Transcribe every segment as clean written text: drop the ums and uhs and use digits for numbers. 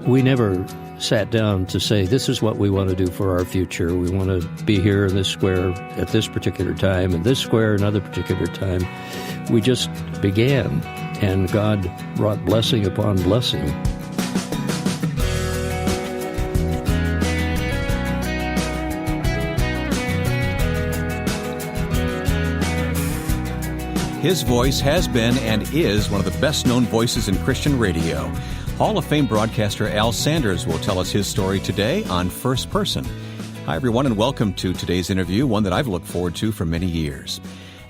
we never sat down to say, this is what we want to do for our future. We want to be here in this square at this particular time, and this square another particular time. We just began, and God brought blessing upon blessing. His voice has been and is one of the best-known voices in Christian radio. Hall of Fame broadcaster Al Sanders will tell us his story today on First Person. Hi, everyone, and welcome to today's interview, one that I've looked forward to for many years.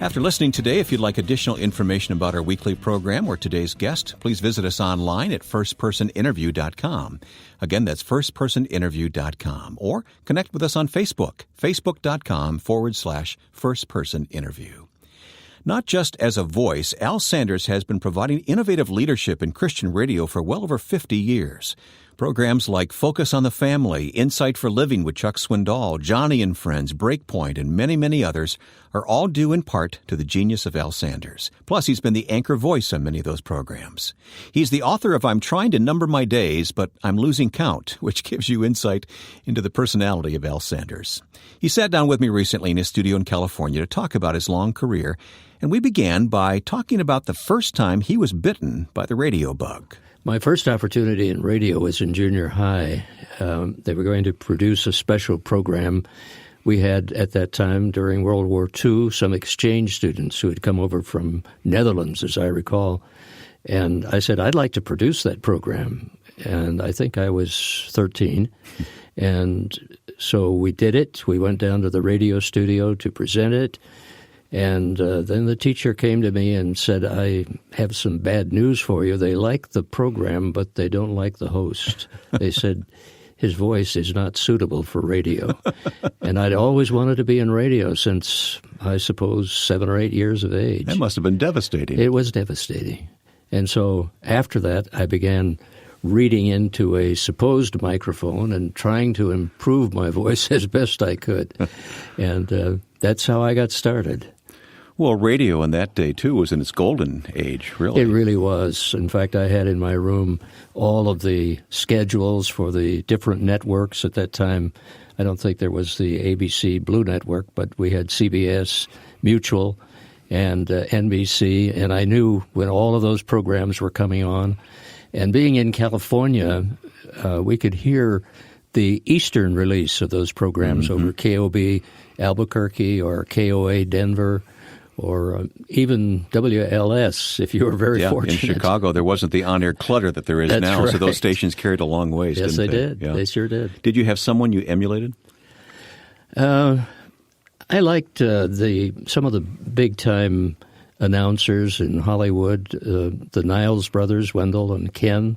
After listening today, if you'd like additional information about our weekly program or today's guest, please visit us online at firstpersoninterview.com. Again, that's firstpersoninterview.com. Or connect with us on Facebook, facebook.com/firstpersoninterview. Not just as a voice, Al Sanders has been providing innovative leadership in Christian radio for well over 50 years. Programs like Focus on the Family, Insight for Living with Chuck Swindoll, Johnny and Friends, Breakpoint, and many, many others are all due in part to the genius of Al Sanders. Plus, he's been the anchor voice on many of those programs. He's the author of I'm Trying to Number My Days, but I'm Losing Count, which gives you insight into the personality of Al Sanders. He sat down with me recently in his studio in California to talk about his long career, and we began by talking about the first time he was bitten by the radio bug. My first opportunity in radio was in junior high. They were going to produce a special program. We had, at that time, during World War II, some exchange students who had come over from Netherlands, as I recall. And I said, I'd like to produce that program. And I think I was 13. And so we did it. We went down to the radio studio to present it. And then the teacher came to me and said, I have some bad news for you. They like the program, but they don't like the host. They said his voice is not suitable for radio. And I'd always wanted to be in radio since, I suppose, 7 or 8 years of age. That must have been devastating. It was devastating. And so after that, I began reading into a supposed microphone and trying to improve my voice as best I could. And that's how I got started. Well, radio in that day, too, was in its golden age, really. It really was. In fact, I had in my room all of the schedules for the different networks at that time. I don't think there was the ABC Blue Network, but we had CBS, Mutual, and NBC, and I knew when all of those programs were coming on. And being in California, we could hear the eastern release of those programs over KOB Albuquerque or KOA Denver, or even WLS, if you were very fortunate. In Chicago, there wasn't the on-air clutter that there is That's now, right. so those stations carried a long ways, yes, didn't they? Did. Yeah. They sure did. Did you have someone you emulated? I liked some of the big-time announcers in Hollywood, the Niles brothers, Wendell and Ken,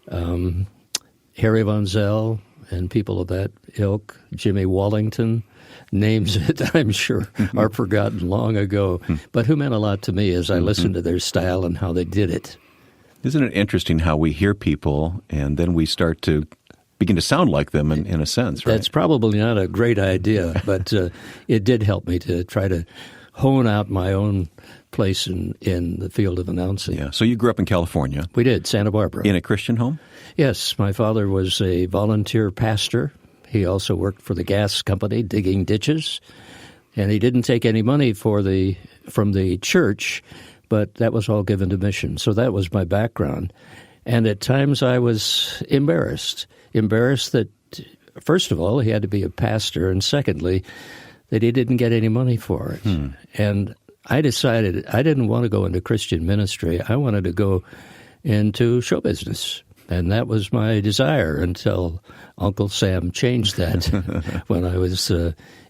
Harry Von Zell, and people of that ilk, Jimmy Wallington. Names that I'm sure are forgotten long ago, but who meant a lot to me as I listened to their style and how they did it. Isn't it interesting how we hear people and then we start to begin to sound like them in a sense, right? That's probably not a great idea, but it did help me to try to hone out my own place in the field of announcing. Yeah. So you grew up in California. We did, Santa Barbara. In a Christian home? Yes. My father was a volunteer pastor. He also worked for the gas company, digging ditches, and he didn't take any money from the church, but that was all given to mission. So that was my background. And at times I was embarrassed that, first of all, he had to be a pastor, and secondly, that he didn't get any money for it. And I decided I didn't want to go into Christian ministry. I wanted to go into show business. And that was my desire until Uncle Sam changed that when I was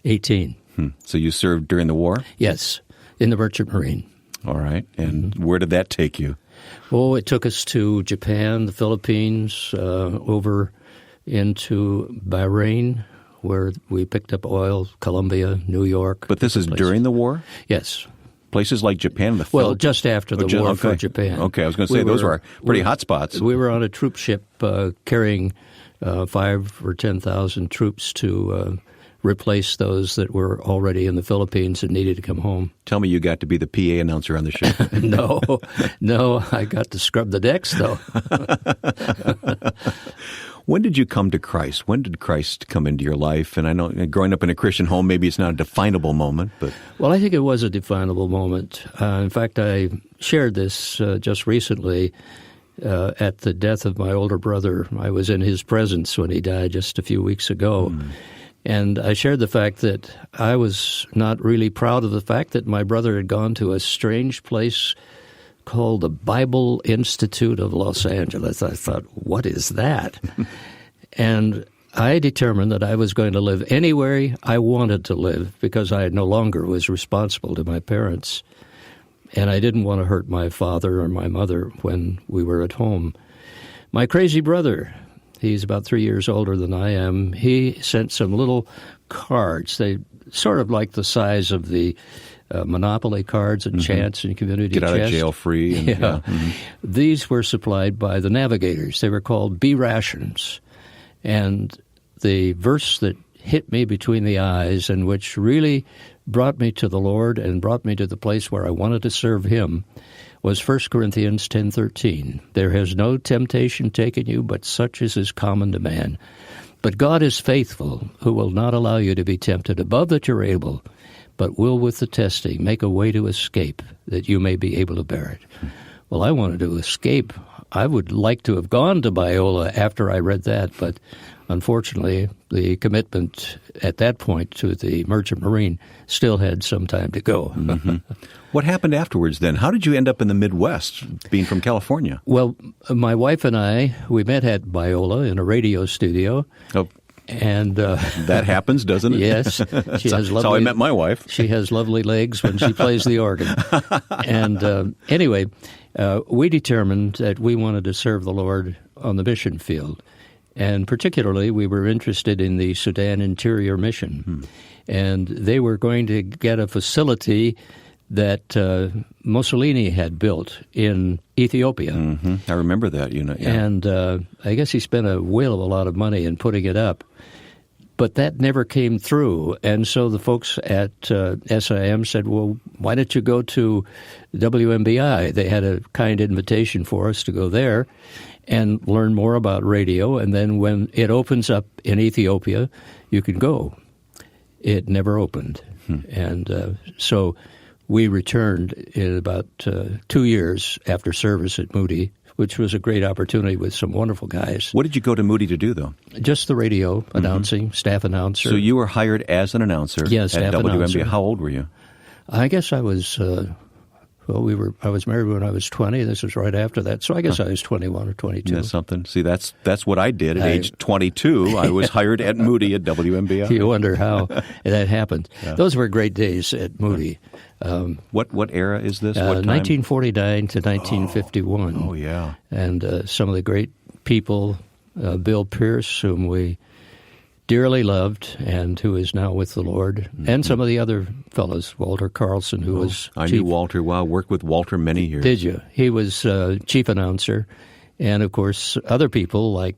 18. So you served during the war? Yes, in the Merchant Marine. All right. And where did that take you? Oh, it took us to Japan, the Philippines, over into Bahrain, where we picked up oil, Colombia, New York. But this is during the war? Yes. Places like Japan, the Philippines? Well, just after the war for Japan. Okay, I was going to say those were pretty hot spots. We were on a troop ship carrying 5,000 or 10,000 troops to replace those that were already in the Philippines and needed to come home. Tell me you got to be the PA announcer on the ship. No, I got to scrub the decks, though. When did you come to Christ? When did Christ come into your life? And I know growing up in a Christian home, maybe it's not a definable moment, but... Well, I think it was a definable moment. In fact, I shared this just recently at the death of my older brother. I was in his presence when he died just a few weeks ago. And I shared the fact that I was not really proud of the fact that my brother had gone to a strange place called the Bible Institute of Los Angeles. I thought, what is that? And I determined that I was going to live anywhere I wanted to live because I no longer was responsible to my parents. And I didn't want to hurt my father or my mother when we were at home. My crazy brother, he's about 3 years older than I am, he sent some little cards. They sort of like the size of the Monopoly cards and chance and community Get out chest. of jail free. And, yeah. These were supplied by the navigators. They were called B rations. And the verse that hit me between the eyes and which really brought me to the Lord and brought me to the place where I wanted to serve Him was 1 Corinthians 10:13. There has no temptation taken you, but such as is common to man. But God is faithful, who will not allow you to be tempted above that you're able, but will with the testing make a way to escape, that you may be able to bear it. Well, I wanted to escape. I would like to have gone to Biola after I read that, but unfortunately, the commitment at that point to the Merchant Marine still had some time to go. What happened afterwards then? How did you end up in the Midwest, being from California? Well, my wife and I, we met at Biola in a radio studio. Oh. And that happens, doesn't it? Yes. That's how I met my wife. She has lovely legs when she plays the organ. And anyway, we determined that we wanted to serve the Lord on the mission field. And particularly, we were interested in the Sudan Interior Mission. And they were going to get a facility that Mussolini had built in Ethiopia. I remember that unit. Yeah. And I guess he spent a whale of a lot of money in putting it up. But that never came through. And so the folks at SIM said, well, why don't you go to WMBI? They had a kind invitation for us to go there and learn more about radio. And then when it opens up in Ethiopia, you can go. It never opened. And so we returned in about 2 years after service at Moody, which was a great opportunity with some wonderful guys. What did you go to Moody to do, though? Just the radio announcing, staff announcer. So you were hired as an announcer at WMBI. Announcer. How old were you? I guess I was, I was married when I was 20. This was right after that. So I guess I was 21 or 22. That's something. See, that's what I did at age 22. I was hired at Moody at WMBI. You wonder how that happened. Yeah. Those were great days at Moody. What era is this? What time? 1949 to 1951. Oh yeah. And some of the great people, Bill Pierce, whom we dearly loved and who is now with the Lord, and some of the other fellows, Walter Carlson, who was I knew Walter well, worked with Walter many years. Did you? He was chief announcer, and of course other people like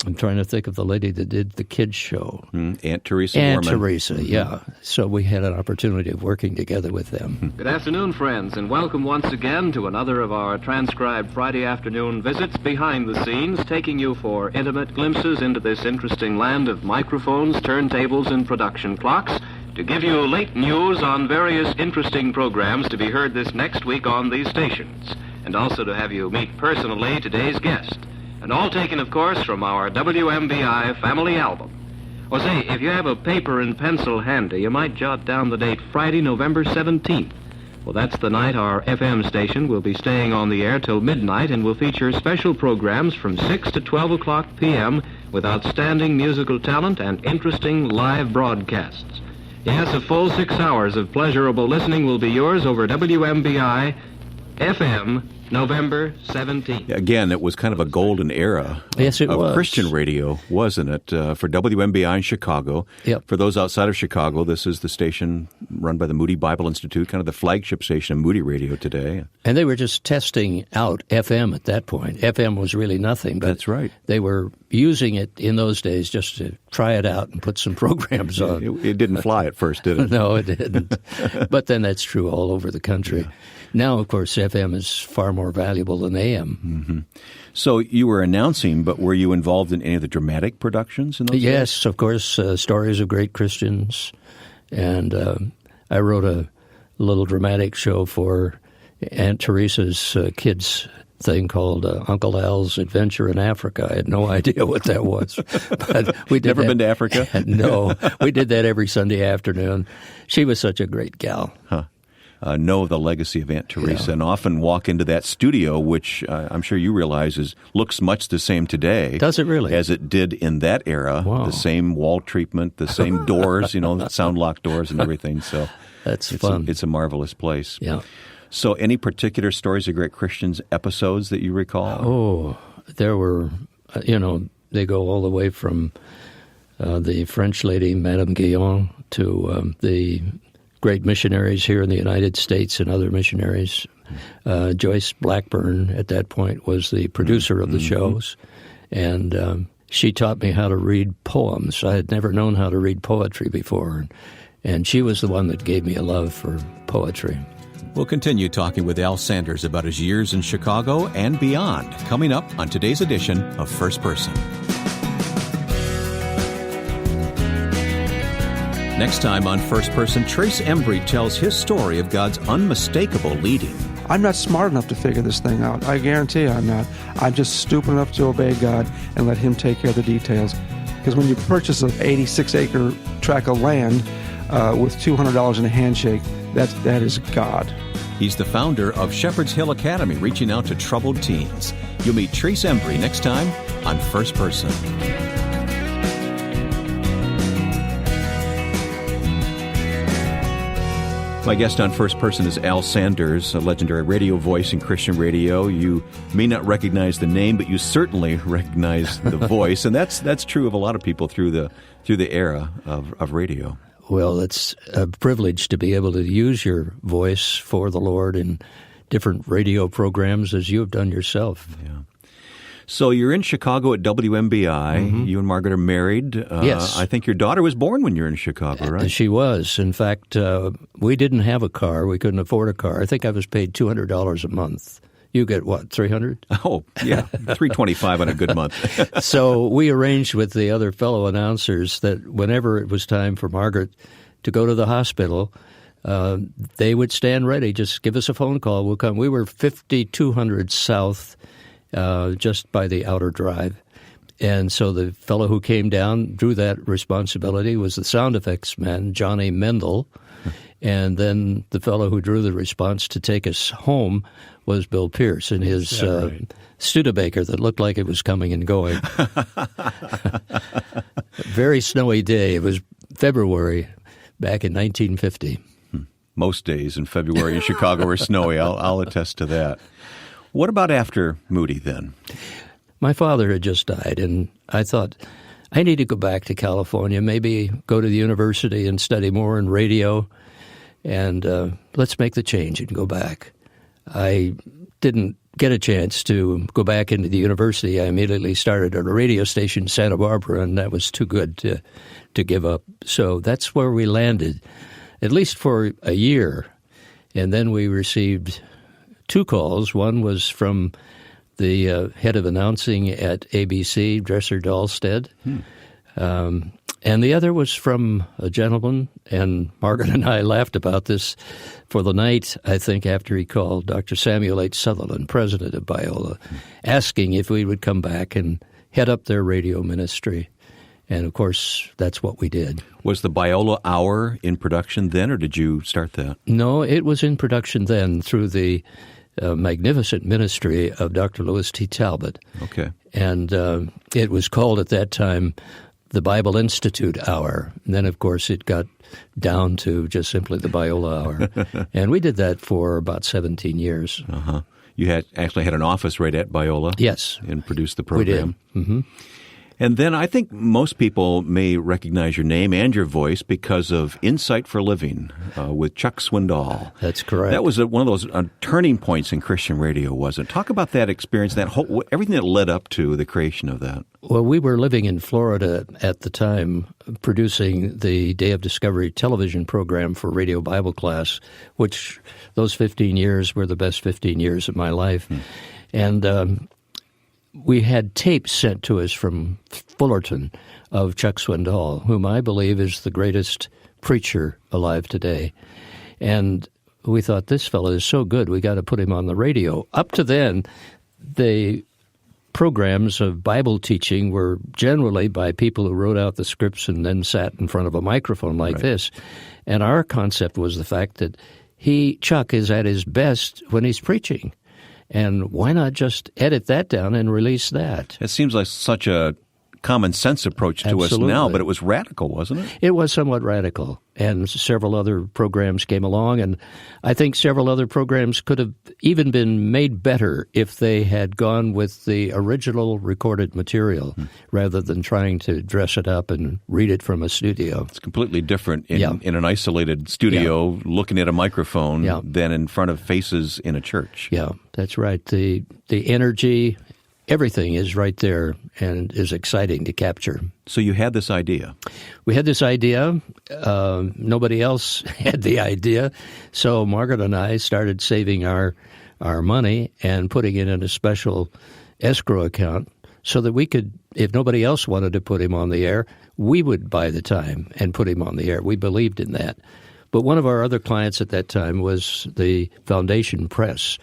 I'm trying to think of the lady that did the kids show. Aunt Teresa Aunt Gorman. Teresa, yeah. So we had an opportunity of working together with them. Good afternoon, friends, and welcome once again to another of our transcribed Friday afternoon visits behind the scenes, taking you for intimate glimpses into this interesting land of microphones, turntables, and production clocks, to give you late news on various interesting programs to be heard this next week on these stations, and also to have you meet personally today's guest. And all taken, of course, from our WMBI family album. Well, say, if you have a paper and pencil handy, you might jot down the date Friday, November 17th. Well, that's the night our FM station will be staying on the air till midnight and will feature special programs from 6 to 12 o'clock p.m. with outstanding musical talent and interesting live broadcasts. Yes, a full 6 hours of pleasurable listening will be yours over WMBI FM November 17th. Again, it was kind of a golden era of Christian radio, wasn't it, for WMBI in Chicago. Yep. For those outside of Chicago, this is the station run by the Moody Bible Institute, kind of the flagship station of Moody Radio today. And they were just testing out FM at that point. FM was really nothing. But that's right. They were using it in those days just to try it out and put some programs on. It didn't fly at first, did it? No, it didn't. But then that's true all over the country. Yeah. Now, of course, FM is far more more valuable than AM. Mm-hmm. So you were announcing, but were you involved in any of the dramatic productions in those days? Yes, of course, Stories of Great Christians. And I wrote a little dramatic show for Aunt Teresa's kids' thing called Uncle Al's Adventure in Africa. I had no idea what that was. But we did Never been to Africa? No. We did that every Sunday afternoon. She was such a great gal. Huh. Know the legacy of Aunt Teresa and often walk into that studio, which I'm sure you realize looks much the same today. Does it really? As it did in that era. Wow. The same wall treatment, the same doors, sound lock doors and everything. So that's fun. It's a marvelous place. Yeah. So any particular Stories of Great Christians episodes that you recall? Oh, there were, they go all the way from the French lady, Madame Guillon, to the great missionaries here in the United States and other missionaries. Joyce Blackburn, at that point, was the producer of the shows, and she taught me how to read poems. I had never known how to read poetry before, and she was the one that gave me a love for poetry. We'll continue talking with Al Sanders about his years in Chicago and beyond, coming up on today's edition of First Person. Next time on First Person, Trace Embry tells his story of God's unmistakable leading. I'm not smart enough to figure this thing out. I guarantee I'm not. I'm just stupid enough to obey God and let Him take care of the details. Because when you purchase an 86-acre tract of land with $200 in a handshake, that is God. He's the founder of Shepherd's Hill Academy, reaching out to troubled teens. You'll meet Trace Embry next time on First Person. My guest on First Person is Al Sanders, a legendary radio voice in Christian radio. You may not recognize the name, but you certainly recognize the voice, and that's true of a lot of people through the era of radio. Well, it's a privilege to be able to use your voice for the Lord in different radio programs as you have done yourself. Yeah. So you're in Chicago at WMBI. Mm-hmm. You and Margaret are married. Yes. I think your daughter was born when you were in Chicago, right? She was. In fact, we didn't have a car. We couldn't afford a car. I think I was paid $200 a month. You get what, $300? Oh, yeah, $325 on a good month. So we arranged with the other fellow announcers that whenever it was time for Margaret to go to the hospital, they would stand ready. Just give us a phone call. We'll come. We were 5200 South, just by the outer drive. And so the fellow who came down, drew that responsibility, was the sound effects man, Johnny Mendel. And then the fellow who drew the response to take us home was Bill Pierce in his Studebaker that looked like it was coming and going. Very snowy day. It was February back in 1950. Most days in February in Chicago are snowy. I'll attest to that. What about after Moody then? My father had just died, and I thought, I need to go back to California, maybe go to the university and study more in radio, and let's make the change and go back. I didn't get a chance to go back into the university. I immediately started at a radio station in Santa Barbara, and that was too good to give up. So that's where we landed, at least for a year. And then we received two calls. One was from the head of announcing at ABC, Dresser Dahlstedt. And the other was from a gentleman, and Margaret and I laughed about this for the night, I think, after he called, Dr. Samuel H. Sutherland, president of Biola, asking if we would come back and head up their radio ministry. And, of course, that's what we did. Was the Biola Hour in production then, or did you start that? No, it was in production then through the magnificent ministry of Dr. Louis T. Talbot. Okay. And it was called at that time the Bible Institute Hour. And then, of course, it got down to just simply the Biola Hour. And we did that for about 17 years. Uh-huh. You actually had an office right at Biola? Yes. And produced the program? We did. Mm-hmm. And then I think most people may recognize your name and your voice because of Insight for Living with Chuck Swindoll. That's correct. That was one of those turning points in Christian radio, wasn't it? Talk about that experience, that whole, everything that led up to the creation of that. Well, we were living in Florida at the time, producing the Day of Discovery television program for Radio Bible Class, which those 15 years were the best 15 years of my life. And we had tapes sent to us from Fullerton of Chuck Swindoll, whom I believe is the greatest preacher alive today. And we thought, this fellow is so good, we got to put him on the radio. Up to then, the programs of Bible teaching were generally by people who wrote out the scripts and then sat in front of a microphone like this. And our concept was the fact that Chuck is at his best when he's preaching. And why not just edit that down and release that? It seems like such a common sense approach to Absolutely. us now, but it was radical, wasn't it? It was somewhat radical, and several other programs came along, and I think several other programs could have even been made better if they had gone with the original recorded material rather than trying to dress it up and read it from a studio. It's completely different in an isolated studio looking at a microphone than in front of faces in a church. Yeah, that's right. The energy, everything is right there and is exciting to capture. So you had this idea. We had this idea. Nobody else had the idea. So Margaret and I started saving our money and putting it in a special escrow account so that we could, if nobody else wanted to put him on the air, we would buy the time and put him on the air. We believed in that. But one of our other clients at that time was the Foundation Press.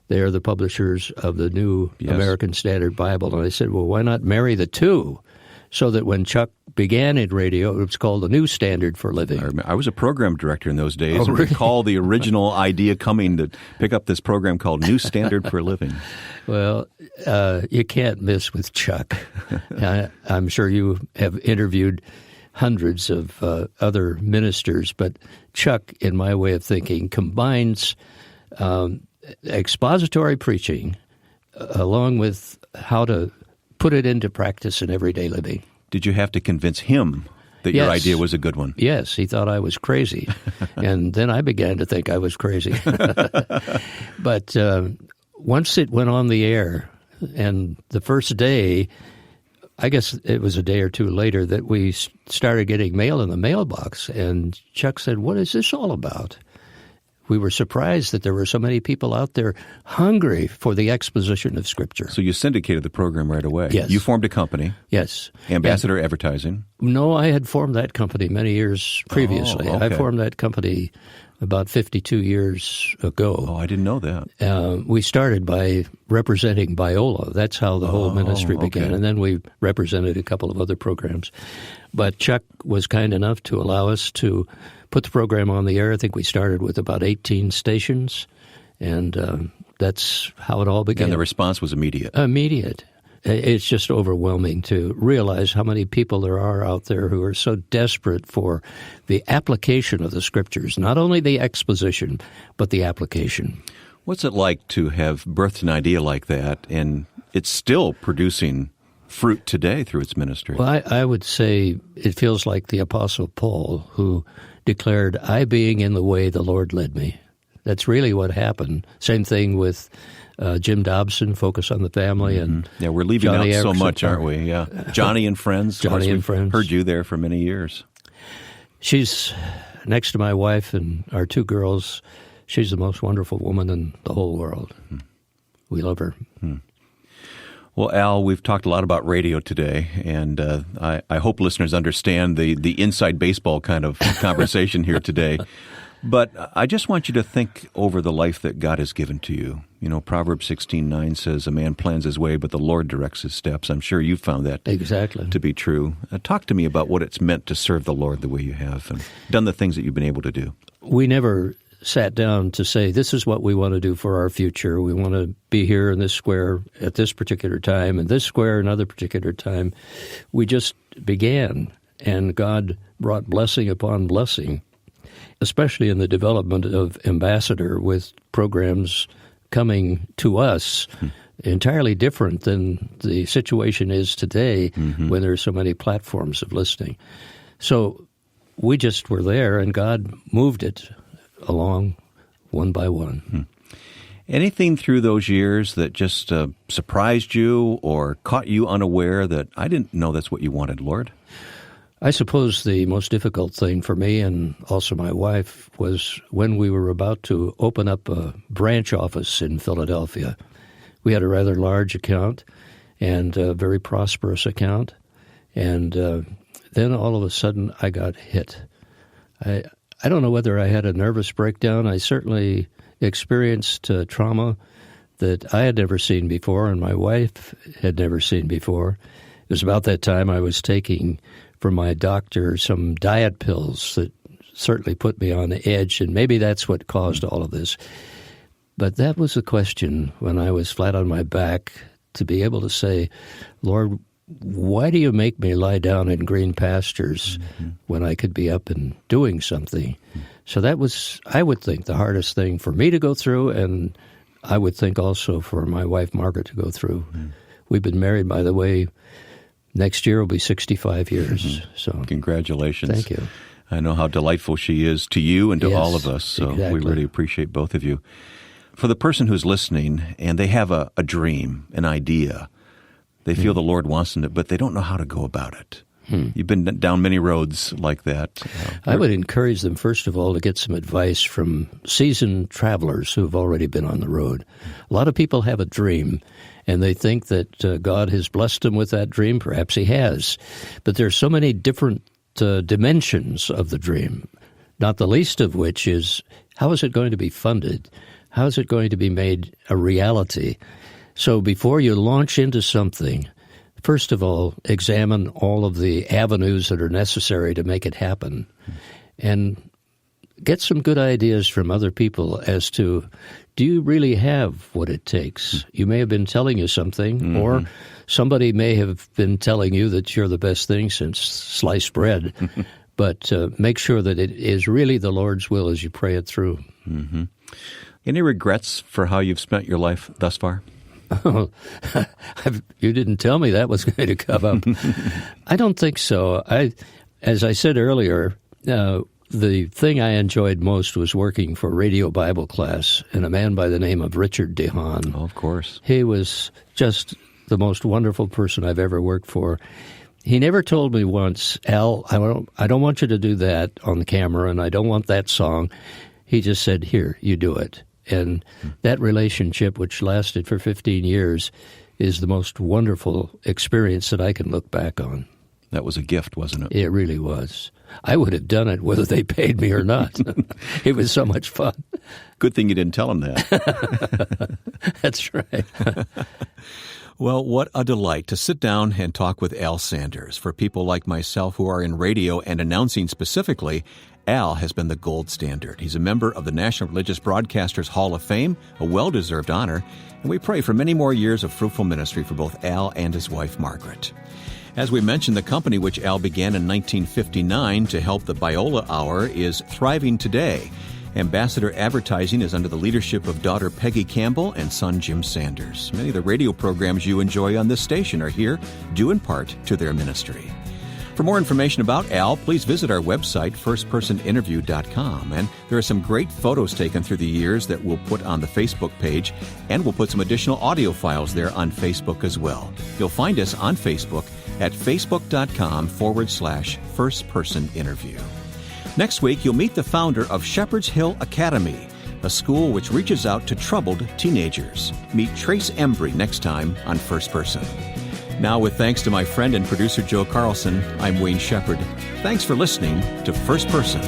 They are the publishers of the New American Standard Bible. And I said, well, why not marry the two? So that when Chuck began in radio, it was called the New Standard for Living. I was a program director in those days. Oh, really? I recall the original idea coming to pick up this program called New Standard for Living. Well, you can't miss with Chuck. I'm sure you have interviewed hundreds of other ministers, but Chuck, in my way of thinking, combines expository preaching along with how to put it into practice in everyday living. Did you have to convince him that your idea was a good one? Yes, he thought I was crazy. And then I began to think I was crazy. But once it went on the air, and the first day, I guess it was a day or two later, that we started getting mail in the mailbox. And Chuck said, what is this all about? We were surprised that there were so many people out there hungry for the exposition of Scripture. So you syndicated the program right away. Yes. You formed a company. Yes. Ambassador Advertising. No, I had formed that company many years previously. Oh, okay. I formed that company about 52 years ago. Oh, I didn't know that. We started by representing Biola. That's how the whole ministry began. Okay. And then we represented a couple of other programs. But Chuck was kind enough to allow us to put the program on the air. I think we started with about 18 stations, and that's how it all began. And the response was immediate. Immediate. It's just overwhelming to realize how many people there are out there who are so desperate for the application of the Scriptures, not only the exposition, but the application. What's it like to have birthed an idea like that, and it's still producing fruit today through its ministry? Well, I would say it feels like the Apostle Paul, who declared, I being in the way, the Lord led me. That's really what happened. Same thing with Jim Dobson, Focus on the Family. And yeah, we're leaving Johnny out so Erickson. much, aren't we? Yeah, Johnny and Friends. Johnny and Friends. Heard you there for many years. She's next to my wife and our two girls. She's the most wonderful woman in the whole world. We love her. Well, Al, we've talked a lot about radio today, and I hope listeners understand the inside baseball kind of conversation here today. But I just want you to think over the life that God has given to you. You know, Proverbs 16:9 says, a man plans his way, but the Lord directs his steps. I'm sure you found that Exactly. to be true. Talk to me about what it's meant to serve the Lord the way you have and done the things that you've been able to do. We never sat down to say, this is what we want to do for our future. We want to be here in this square at this particular time, and this square another particular time. We just began, and God brought blessing upon blessing, especially in the development of Ambassador, with programs coming to us entirely different than the situation is today when there are so many platforms of listening. So we just were there, and God moved it along one by one. Anything through those years that just surprised you or caught you unaware that I didn't know that's what you wanted, Lord? I suppose the most difficult thing for me and also my wife was when we were about to open up a branch office in Philadelphia. We had a rather large account and a very prosperous account, and then all of a sudden I got hit. I don't know whether I had a nervous breakdown. I certainly experienced trauma that I had never seen before and my wife had never seen before. It was about that time I was taking from my doctor some diet pills that certainly put me on the edge, and maybe that's what caused all of this. But that was the question when I was flat on my back, to be able to say, Lord, why do you make me lie down in green pastures when I could be up and doing something? So that was, I would think, the hardest thing for me to go through, and I would think also for my wife, Margaret, to go through. We've been married, by the way, next year will be 65 years. So congratulations. Thank you. I know how delightful she is to you and to all of us, so exactly. We really appreciate both of you. For the person who's listening and they have a dream, an idea, they feel the Lord wants them to, but they don't know how to go about it. You've been down many roads like that. I would encourage them, first of all, to get some advice from seasoned travelers who have already been on the road. A lot of people have a dream, and they think that God has blessed them with that dream. Perhaps He has. But there are so many different dimensions of the dream, not the least of which is, how is it going to be funded? How is it going to be made a reality? So before you launch into something, first of all, examine all of the avenues that are necessary to make it happen, and get some good ideas from other people as to, do you really have what it takes? You may have been telling you something, or somebody may have been telling you that you're the best thing since sliced bread, but make sure that it is really the Lord's will as you pray it through. Any regrets for how you've spent your life thus far? Oh, you didn't tell me that was going to come up. I don't think so. As I said earlier, the thing I enjoyed most was working for Radio Bible Class and a man by the name of Richard DeHaan. Oh, of course. He was just the most wonderful person I've ever worked for. He never told me once, Al, I don't want you to do that on the camera, and I don't want that song. He just said, here, you do it. And that relationship, which lasted for 15 years, is the most wonderful experience that I can look back on. That was a gift, wasn't it? It really was. I would have done it whether they paid me or not. It was so much fun. Good thing you didn't tell them that. That's right. Well, what a delight to sit down and talk with Al Sanders. For people like myself who are in radio and announcing specifically, Al has been the gold standard. He's a member of the National Religious Broadcasters Hall of Fame, a well-deserved honor, and we pray for many more years of fruitful ministry for both Al and his wife, Margaret. As we mentioned, the company which Al began in 1959 to help the Biola Hour is thriving today. Ambassador Advertising is under the leadership of daughter Peggy Campbell and son Jim Sanders. Many of the radio programs you enjoy on this station are here, due in part to their ministry. For more information about Al, please visit our website, firstpersoninterview.com. And there are some great photos taken through the years that we'll put on the Facebook page, and we'll put some additional audio files there on Facebook as well. You'll find us on Facebook at facebook.com/firstpersoninterview. Next week, you'll meet the founder of Shepherd's Hill Academy, a school which reaches out to troubled teenagers. Meet Trace Embry next time on First Person. Now, with thanks to my friend and producer Joe Carlson, I'm Wayne Shepherd. Thanks for listening to First Person.